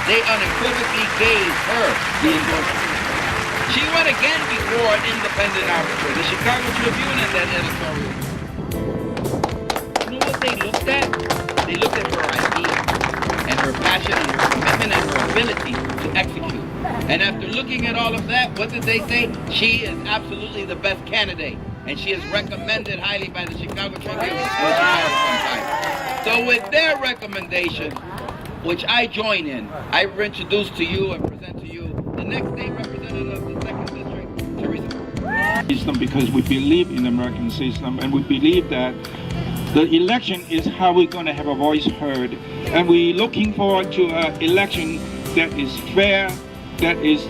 they unequivocally gave her the endorsement. She went again before an independent arbiter, the Chicago Tribune, in that editorial. You know what they looked at? They looked at her ideas and her passion and her commitment and her ability to execute. And after looking at all of that, what did they say? She is absolutely the best candidate. And she is recommended highly by the Chicago Tribune and the Chicago Sun-Times. So with their recommendation, which I join in, I introduce to you and present to you the next state representative of the 2nd District, Teresa. Because we believe in the American system, and we believe that the election is how we're going to have a voice heard. And we're looking forward to an election that is fair, that is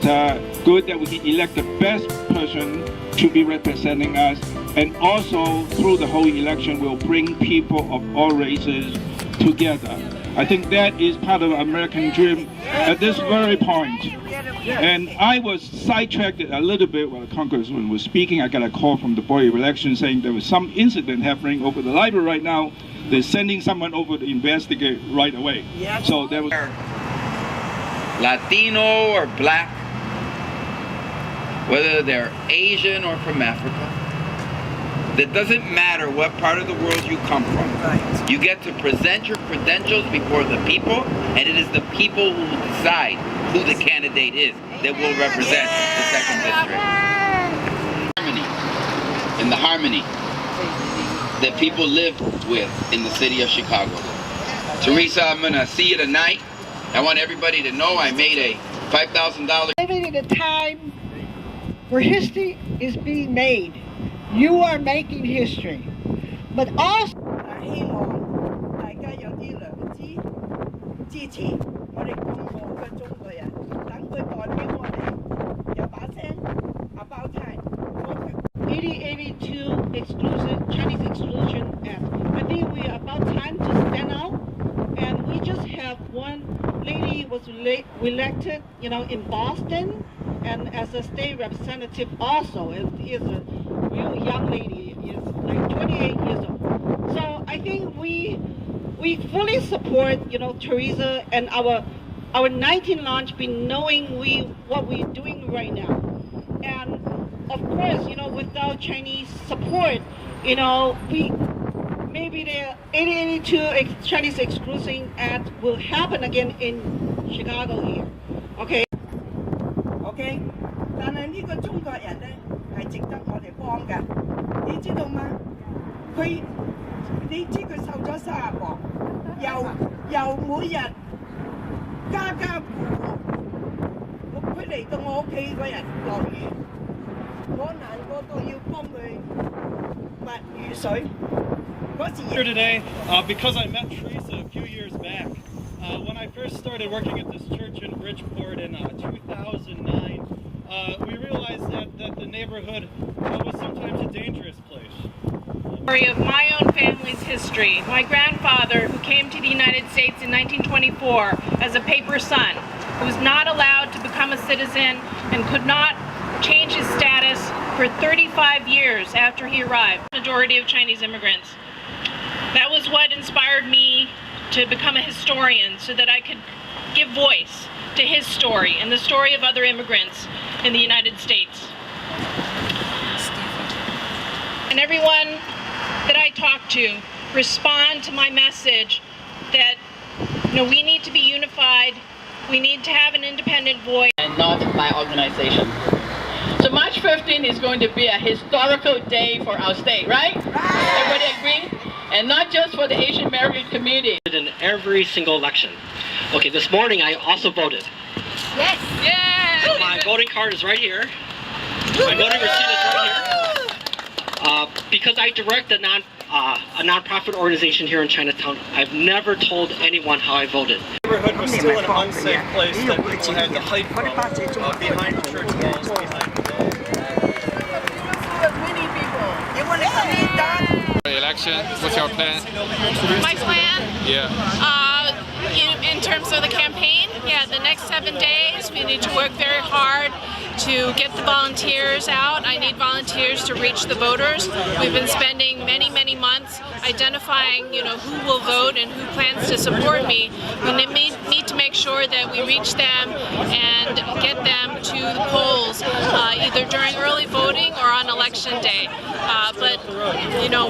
good, that we can elect the best person to be representing us. And also, through the whole election, we'll bring people of all races together. I think that is part of the American dream at this very point. And I was sidetracked a little bit while the congressman was speaking. I got a call from the Board of Elections saying there was some incident happening over the library right now. They're sending someone over to investigate right away. So there was Latino or black, whether they're Asian or from Africa. It doesn't matter what part of the world you come from. Right. You get to present your credentials before the people, and it is the people who will decide who the candidate is that will represent the 2nd District. In the harmony that people live with in the city of Chicago. Teresa, I'm gonna see you tonight. I want everybody to know I made a $5,000. Living in a time where history is being made. You are making history, but also 希望大家有啲良知支持我哋咁好嘅中國人，等佢代表我哋有把聲包太。8082 exclusion Chinese Exclusion Act. I think we are about time to stand out, and we just have one lady was elected, in Boston, and as a state representative also is a real young lady, is like 28 years old. So I think we fully support, Teresa and our 19 launch, been knowing what we're doing right now. And of course, without Chinese support, maybe the 8082 Chinese Exclusion Act will happen again in Chicago here. Okay? Okay? 但係呢個中國人咧係值得我哋幫㗎，你知道嗎？你知佢瘦咗30磅，又每日家家戶戶，佢嚟到我屋企嗰日落雨，我難過到要幫佢抹雨水。Here today because I met Teresa a few years back. When I first started working at this church in Bridgeport in 2009, we realized that the neighborhood was sometimes a dangerous place. Story of my own family's history. My grandfather, who came to the United States in 1924 as a paper son, who was not allowed to become a citizen and could not change his status for 35 years after he arrived. Majority of Chinese immigrants. That was what inspired me to become a historian, so that I could give voice to his story and the story of other immigrants in the United States. And everyone that I talk to respond to my message that we need to be unified, we need to have an independent voice. And not my organization. So March 15th is going to be a historical day for our state, right? Everybody agree? And not just for the Asian American community. In every single election. Okay, this morning I also voted. Yes! Yes! My voting card is right here. My voting receipt is right here. Because I direct a non-profit organization here in Chinatown, I've never told anyone how I voted. The neighborhood was still an unsafe place that people had to hide from, behind the church walls, behind the walls. Many people. You want to come in, Don? Election, what's your plan? My plan? Yeah. In terms of the campaign, yeah, the next 7 days we need to work very hard to get the volunteers out. I need volunteers to reach the voters. We've been spending many months identifying, who will vote and who plans to support me. We need to make sure that we reach them and get them to the polls either during early voting or on election day. But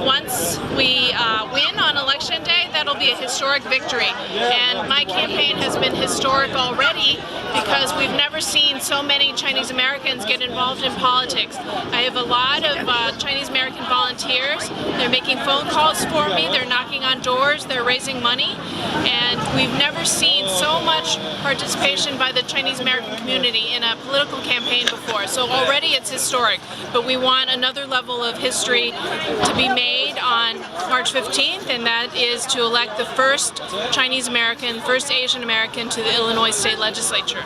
once we win on election day, that'll be a historic victory. And my campaign has been historic already because we've never seen so many Chinese Americans get involved in politics. I have a lot of Chinese American volunteers. They're making phone calls for me, they're knocking on doors, they're raising money, and we've never seen so much participation by the Chinese American community in a political campaign before. So already it's historic, but we want another level of history to be made on March 15th, and that is to elect the first Chinese American, first Asian American to the Illinois State Legislature.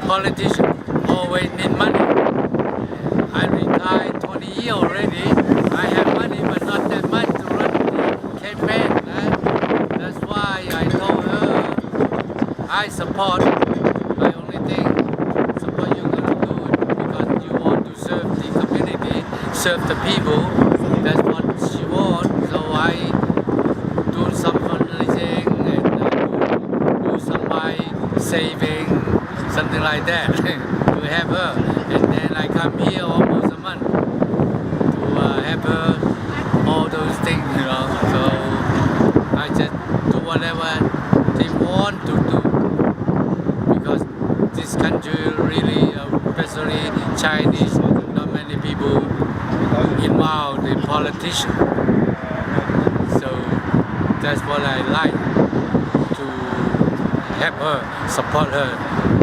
Politicians always need money. I retired 20 years already. I have money, but not that much to run the campaign. That's why I told her I support. My only thing, support you're gonna do it because you want to serve the community, serve the people. That's what she wants. So I do some fundraising and do some my saving. Something like that to have her, and then I come here almost a month to have her all those things, so I just do whatever they want to do because this country really, especially Chinese, not many people involved in politicians, so that's what I like to help her, support her.